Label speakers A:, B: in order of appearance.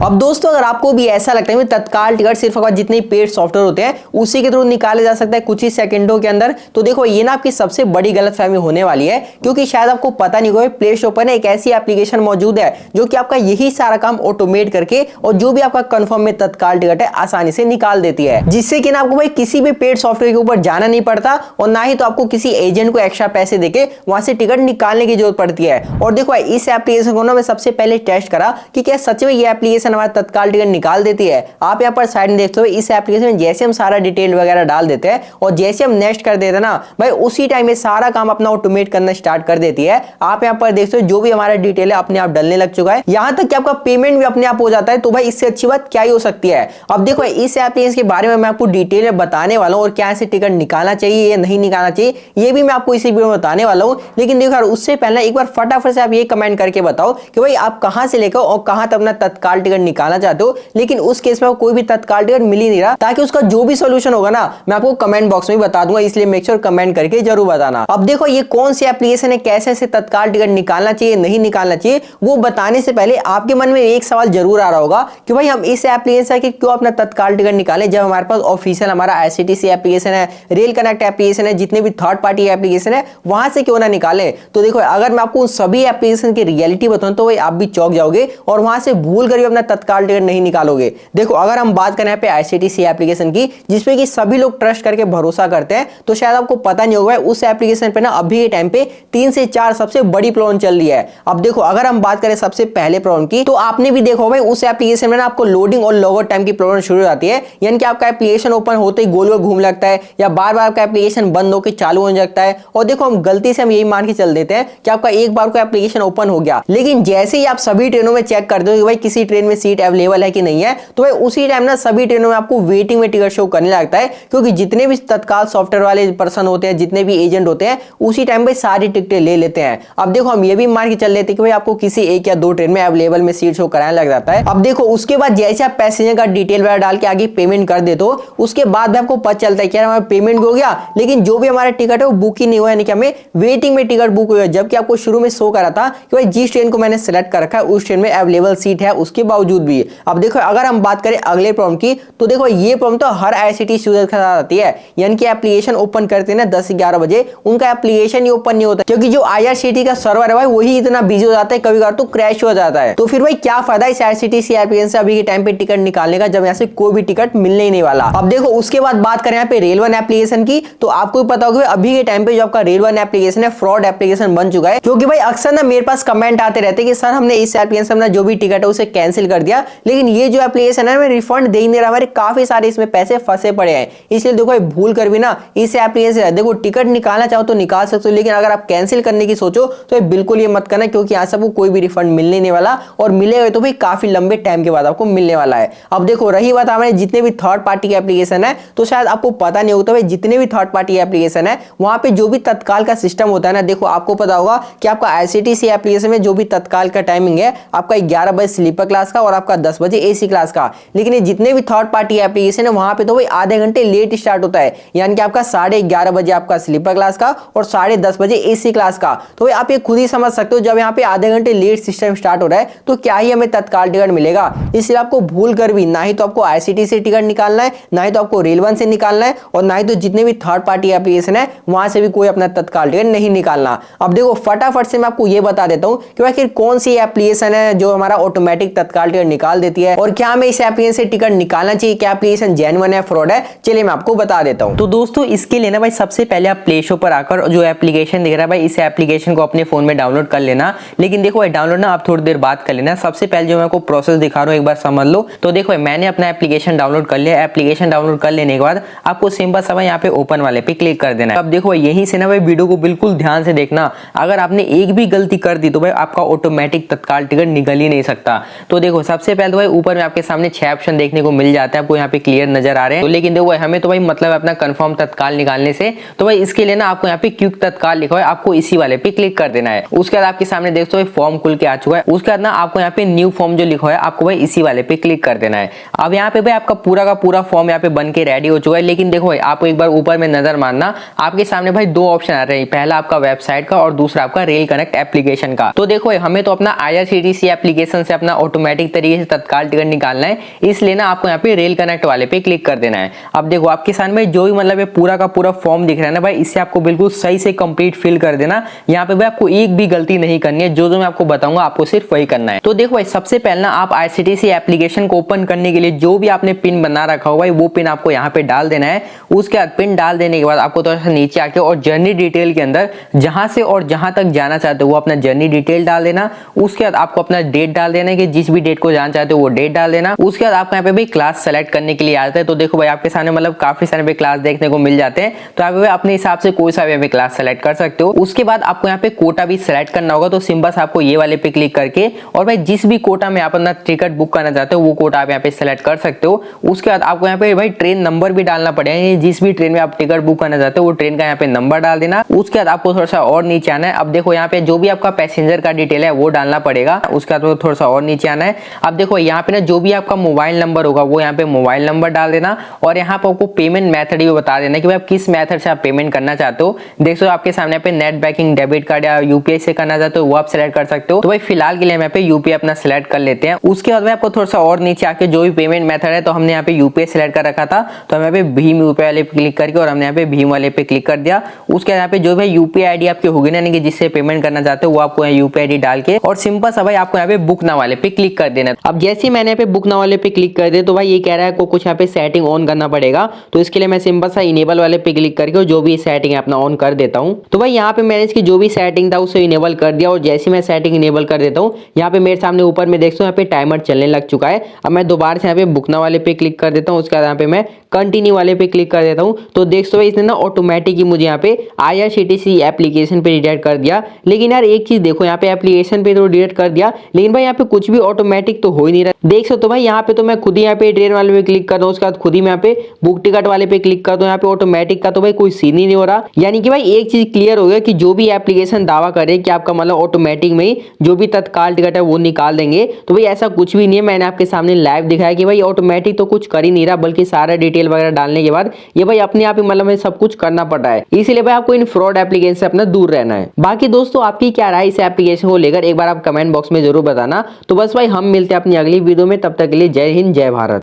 A: अब दोस्तों अगर आपको भी ऐसा लगता है तत्काल टिकट सिर्फ अगर जितने पेड सॉफ्टवेयर होते हैं उसी के थ्रू निकाले जा सकता है कुछ ही सेकंडों के अंदर, तो देखो ये ना आपकी सबसे बड़ी गलतफहमी होने वाली है, क्योंकि शायद आपको पता नहीं होगा प्ले स्टोर पर एक ऐसी एप्लीकेशन मौजूद है जो कि आपका यही सारा काम ऑटोमेट करके और जो भी आपका कंफर्म में तत्काल टिकट है आसानी से निकाल देती है, जिससे कि ना आपको भाई किसी भी पेड सॉफ्टवेयर के ऊपर जाना नहीं पड़ता और ना ही तो आपको किसी एजेंट को एक्स्ट्रा पैसे देके वहां से टिकट निकालने की जरूरत पड़ती है। और देखो इस एप्लीकेशन को ना मैं सबसे पहले टेस्ट करा कि क्या सच में ये एप्लीकेशन हमारा तत्काल टिकट निकाल देती है। आप यहाँ पर साइड में देखते हो इस एप्लीकेशन में जैसे हम सारा डिटेल वगैरह डाल देते हैं और जैसे हम नेक्स्ट कर देते हैं ना भाई उसी टाइम में सारा काम अपना ऑटोमेट करना स्टार्ट कर देती है। आप यहाँ पर देखते हो जो भी हमारा डिटेल है अपने आप डलने लग चुका है, यहाँ तक कि आपका पेमेंट भी अपने आप हो जाता है। तो भाई इससे अच्छी बात क्या ही हो सकती है। अब देखो इस एप्लीकेशन के बारे में मैं आपको डिटेल में बताने वाला हूँ और क्या से टिकट निकालना चाहिए या नहीं निकालना चाहिए ये भी मैं आपको इसी वीडियो में बताने वाला हूँ। लेकिन देखो यार उससे पहले एक बार फटाफट से आप ये कमेंट करके बताओ कि भाई आप कहां से लेकर और कहां तक अपना तत्काल टिकट निकालना चाहते हो, लेकिन उस केस में कोई भी तत्काल टिकट मिल ही नहीं रहा, ताकि उसका जो भी सोल्यूशन होगा ना मैं आपको कमेंट बॉक्स में बता दूंगा, इसलिए मेक श्योर कमेंट करके जरूर बताना। अब देखो ये कौन सी एप्लीकेशन है, कैसे से तत्काल टिकट निकालना चाहिए नहीं निकालना चाहिए, वो बताने से पहले आपके मन में एक सवाल जरूर आ रहा होगा कि भाई हम इस एप्लीकेशन से क्यों अपना तत्काल टिकट निकालें जब हमारे पास ऑफिशियल हमारा आईसीटीसी एप्लीकेशन है, रेल कनेक्ट एप्लीकेशन है, जितने भी थर्ड पार्टी एप्लीकेशन है वहां से क्यों ना निकालें। तो देखो अगर मैं आपको उन सभी एप्लीकेशन की रियलिटी बताऊं तो आप भी चौंक जाओगे और वहां से भूल कर भी अपना तत्काल टिकट नहीं निकालोगे। देखो अगर हम बात करें यहाँ पे आईसीटीसी एप्लीकेशन की जिसपे कि सभी लोग ट्रस्ट करके भरोसा करते हैं, तो शायद आपको पता नहीं होगा उस एप्लीकेशन पे ना अभी के टाइम पे 3 से 4 सबसे बड़ी प्रॉब्लम चल रही है। अब देखो अगर हम बात करें सबसे पहले प्रॉब्लम की, तो आपने भी देखो भाई उस एप्लीकेशन में ना आपको लोडिंग और लॉगआउट टाइम की प्रॉब्लम शुरू हो जाती है, यानी कि आपका एप्लीकेशन ओपन होते ही गोल गोल घूम लगता है या बार बार आपका एप्लीकेशन बंद होकर चालू हो जाता है। और देखो हम गलती से हम यही मान के चल देते हैं कि आपका एक बार को एप्लीकेशन ओपन हो गया, लेकिन जैसे ही आप सभी ट्रेनों में चेक करते हो कि भाई किसी ट्रेन में सीट अवेलेबल है कि नहीं है, तो भाई उसी टाइम ना सभी ट्रेनों में आपको वेटिंग में टिकट शो करने लगता है, क्योंकि जितने भी तत्काल सॉफ्टवेयर वाले पर्सन होते हैं, जितने भी एजेंट होते हैं उसी टाइम पे सारी टिकटें ले लेते हैं। अब देखो हम ये भी मान के चल लेते हैं कि भाई आपको किसी एक या दो ट्रेन में अवेलेबल में सीट शो कराने लग जाता है। अब देखो उसके बाद जैसे आप पैसेंजर का डिटेल वगैरह डाल के आगे पेमेंट कर देते हो, उसके बाद आपको पता चलता है कि यार हमारा पेमेंट भी हो गया, लेकिन जो भी हमारा टिकट है वो बुक ही नहीं हुआ, यानी कि हमें वेटिंग में टिकट बुक हुआ, जबकि आपको शुरू में शो करा था कि भाई जिस ट्रेन को मैंने सेलेक्ट कर रखा है उस ट्रेन में अवेलेबल सीट है उसके बावजूद भी। अब देखो अगर हम बात करें अगले प्रॉब्लम की, तो देखो ये प्रॉब्लम तो हर आईसीटीसी यूजर के साथ आती है, यानी कि एप्लीकेशन ओपन करते हैं ना 10-11 बजे उनका एप्लीकेशन ही ओपन नहीं होता, क्योंकि जो आईआरसीटी का सर्वर है भाई वही इतना बिजी हो जाता है, कभी कभार तो क्रैश हो जाता है। तो फिर भाई क्या फायदा इस आईसीटीसी एप्लीकेशन से अभी के टाइम पे टिकट निकालने का जब यहाँ से कोई भी टिकट मिलने ही नहीं वाला। अब देखो उसके बाद बात करें यहाँ पे रेल वन एप्लीकेशन की, तो आपको पता होगा अभी के टाइम पे जो आपका रेल वन एप्लीकेशन है फ्रॉड एप्लीकेशन बन चुका है, क्योंकि भाई अक्सर ना मेरे पास कमेंट आते रहते हैं कि सर हमने इस एप्लीकेशन में जो भी टिकट है उसे कैंसिल कर दिया, लेकिन ये जो एप्लीकेशन है रिफंड दे ही नहीं रहा, हमारे काफी सारे इसमें पैसे फंसे पड़े हैं। इसलिए देखो भूल कर भी ना इस एप्लीकेशन देखो टिकट निकालना चाहो तो निकाल सकते हो, लेकिन अगर आप कैंसिल करने की सोचो तो बिल्कुल ये मत करना, क्योंकि यहाँ से आपको कोई भी रिफंड मिलने नहीं वाला और मिलेगा तो भाई काफी लंबे टाइम के बाद आपको मिलने वाला है। अब देखो रही बात हमारे जितने भी थर्ड पार्टी के एप्लीकेशन है, तो शायद आपको पता नहीं होता भाई जितने भी थर्ड पार्टी एप्लीकेशन है वहां पे जो भी तत्काल का सिस्टम होता है ना, देखो आपको पता होगा कि आपका आईसीटीसी एप्लीकेशन में जो भी तत्काल का टाइमिंग है आपका 11 बजे स्लीपर क्लास का और आपका 10 बजे एसी क्लास का, लेकिन ये जितने भी थर्ड पार्टी एप्लीकेशन है वहां पे तो भाई आधे घंटे लेट स्टार्ट होता है, यानी कि आपका 11:30 बजे आपका स्लीपर क्लास का और 10:30 बजे एसी क्लास का। तो भाई आप ये खुद ही समझ सकते हो जब यहाँ पे आधे घंटे लेट सिस्टम स्टार्ट हो रहा है तो क्या ही हमें तत्काल टिकट मिलेगा। इसलिए आपको भूल कर भी ना ही तो आपको आईसीटीसी टिकट निकालना है, ना ही तो आपको रेल वन से निकालना है, और ना ही तो जितने भी थर्ड पार्टी एप्लीकेशन है वहां से भी कोई अपना तत्काल टिकट नहीं निकालना। अब देखो फटाफट से मैं आपको ये बता देता हूं कि आखिर कौन सी एप्लीकेशन है जो हमारा ऑटोमेटिक तत्काल टिकट निकाल देती है और क्या हमें इस एप्लीकेशन से टिकट निकालना चाहिए, क्या एप्लीकेशन जेन्युइन है फ्रॉड है, चलिए मैं आपको बता देता हूं। तो दोस्तों इसके लिए ना भाई सबसे पहले आप प्ले स्टोर पर आकर जो एप्लीकेशन दिख रहा है भाई इस एप्लीकेशन को अपने फोन में डाउनलोड कर लेना, लेकिन देखो भाई डाउनलोड ना आप थोड़ी देर बाद कर लेना। सबसे पहले जो मैं आपको प्रोसेस दिखा रहा हूं एक बार समझ लो। तो देखो मैंने अपना एप्लीकेशन डाउनलोड कर लिया, एप्लीकेशन डाउनलोड कर लेने के बाद आपको सिंपल सा यहाँ पे ओपन वाले पे क्लिक कर देना है। अब देखो यहीं से ना भाई वीडियो को बिल्कुल ध्यान से देखना, अगर आपने एक भी गलती कर दी तो भाई आपका ऑटोमेटिक तत्काल टिकट निकल ही नहीं सकता। तो देखो सबसे पहले तो भाई ऊपर में आपके सामने 6 ऑप्शन देखने को मिल जाता है, आपको यहाँ पे क्लियर नजर आ रहे हैं। तो लेकिन देखो हमें तो भाई मतलब अपना कंफर्म तत्काल निकालने से, तो भाई इसके लिए ना आपको यहाँ पे क्विक तत्काल लिखा है, आपको इसी वाले पे क्लिक कर देना है। उसके बाद आपके सामने देखते हो फॉर्म खुल के आ चुका है, उसके बाद ना आपको यहाँ पे न्यू फॉर्म जो लिखा है आपको भाई इसी वाले पे क्लिक कर देना है। अब यहाँ पे भाई आपका पूरा का पूरा फॉर्म यहाँ पे बन के रेडी हो चुका है, लेकिन देखो भाई आपको एक बार ऊपर में नजर मारना, आपके सामने भाई 2 ऑप्शन आ रहे हैं, पहला आपका वेबसाइट का और दूसरा आपका रेल कनेक्ट एप्लीकेशन का। तो देखो हमें तो अपना आईआरसीटीसी एप्लीकेशन से अपना ऑटोमेटिक तरीके से तत्काल टिकट निकालना है, इसलिए ना आपको यहाँ पे रेल कनेक्ट वाले पे क्लिक कर देना है। अब देखो आपके सामने जो भी मतलब ये पूरा का पूरा फॉर्म दिख रहा है ना भाई, इससे आपको बिल्कुल सही से कंप्लीट फिल कर देना। यहाँ पे भाई आपको एक भी गलती नहीं करनी है, जो मैं आपको बताऊंगा आपको सिर्फ वही करना है। तो देखो भाई सबसे पहले ना आप IRCTC एप्लीकेशन को ओपन करने के लिए जो भी आपने पिन बना रखा हो भाई, वो पिन आपको यहाँ पे डाल देना है। उसके बाद पिन डाल देने के बाद आपको थोड़ा सा नीचे आके और जर्नी डिटेल के अंदर जहां से और जहां तक जाना चाहते हो वो अपना जर्नी डिटेल डाल देना। उसके बाद आपको अपना डेट डाल देना है कि जिस भी डेट को जाना चाहते हो वो डेट डाल देना। उसके बाद आपको यहाँ पे भी क्लास सेलेक्ट करने के लिए आता है। तो देखो भाई आपके सामने मतलब काफी सारे पे क्लास देखने को मिल जाते हैं, तो आप अपने हिसाब से कोई सा भी क्लास सेलेक्ट कर सकते हो। उसके बाद आपको यहाँ पे कोटा भी सेलेक्ट करना होगा, तो सिंपल से आपको ये वाले पे क्लिक करके और भाई जिस भी कोटा में आप अपना टिकट बुक करना चाहते हो वो कोटा आप यहाँ पे सेलेक्ट कर सकते हो। उसके बाद आपको यहाँ पे भाई ट्रेन नंबर भी डालना पड़ेगा, जिस भी ट्रेन में आप टिकट बुक करना चाहते हो वो ट्रेन का यहाँ पे नंबर डाल देना। उसके बाद आपको थोड़ा सा और नीचे आना है। अब देखो यहाँ पे जो भी आपका पैसेंजर का डिटेल है वो डालना पड़ेगा। उसके बाद थोड़ा सा और नीचे आना है। अब देखो यहाँ पे ना जो भी आपका मोबाइल नंबर होगा वो यहाँ पे मोबाइल नंबर डाल देना और यहाँ पे आपको पेमेंट मेथड भी बता देना कि भाई आप किस मेथड से आप पेमेंट करना चाहते हो। देखो आपके सामने पे नेट बैंकिंग, डेबिट कार्ड या यूपीआई से करना चाहते हो वो आप सेलेक्ट कर सकते हो। तो भाई फिलहाल के लिए हम यहाँ पे यूपीआई अपना सेलेक्ट कर लेते हैं। उसके बाद आपको थोड़ा सा और नीचे आके जो भी पेमेंट मेथड है, तो हमने यहाँ पे यूपीआई सेलेक्ट कर रखा था, तो हम यहाँ पे भीम यूपीआई वाले पे क्लिक करके और हमने यहाँ पे भीम वाले पे क्लिक कर दिया। उसके यहाँ पे जो भी यूपीआई आईडी आपकी होगी ना, यानी कि जिससे पेमेंट करना चाहते हो वो आपको यूपीआई आईडी डाल के और सिंपल सा भाई आपको यहाँ पे बुक नाउ वाले पे क्लिक कर देना। अब जैसे ही मैंने यहाँ पे बुक नाउ वाले पे क्लिक कर दिया तो भाई ये कह रहा है को कुछ यहाँ पे सेटिंग ऑन करना पड़ेगा, तो इसके लिए मैं सिंपल सा इनेबल वाले पे क्लिक करके जो भी सेटिंग है अपना ऑन कर देता हूँ। तो भाई यहाँ पे मैंने इसकी जो भी सेटिंग था उसे इनेबल कर दिया और जैसे मैं सेटिंग इनेबल कर देता हूँ यहाँ पे मेरे सामने ऊपर में देखता हूँ यहाँ पे टाइमर चलने लग चुका है। अब मैं दोबारा से यहाँ पे बुक नाउ वाले पे क्लिक कर देता हूँ। उसके बाद यहाँ पे मैं कंटिन्यू वाले पे क्लिक कर देता हूँ। तो देख सो इसने ना ऑटोमेटिक ही मुझे यहाँ पे IRCTC एप्लीकेशन पे रिडायरेक्ट कर दिया। लेकिन यार एक चीज देखो, यहाँ पे एप्लीकेशन पे तो रिडायरेक्ट कर दिया, लेकिन भाई यहाँ पे कुछ भी ऑटोमेटिक तो हो ही नहीं रहा। देख सकते हो भाई यहाँ पे तो मैं खुद ही यहाँ पे ट्रेन वाले पे क्लिक कर दूँ, उसके बाद खुद ही मैं यहाँ पे बुक टिकट वाले पे क्लिक कर दूँ, यहाँ पे ऑटोमेटिक का तो भाई कोई सीन ही नहीं हो रहा। यानी कि भाई एक चीज क्लियर हो गया कि जो भी एप्लीकेशन दावा करे कि आपका मतलब ऑटोमेटिक में ही जो भी तत्काल टिकट है वो निकाल देंगे, तो भाई ऐसा कुछ भी नहीं है। मैंने आपके सामने लाइव दिखाया कि भाई ऑटोमेटिक तो कुछ कर ही नहीं रहा, बल्कि सारा डिटेल वगैरह डालने के बाद ये भाई अपने आप ही मतलब सब कुछ करना पड़ रहा है। इसीलिए भाई आपको इन फ्रॉड एप्लीकेशन से अपना दूर रहना है। बाकी दोस्तों आपकी क्या राय इस एप्लीकेशन को लेकर एक बार आप कमेंट बॉक्स में जरूर बताना। तो बस भाई हम मिलते हैं अपनी अगली वीडियो में, तब तक के लिए जय हिंद जय भारत।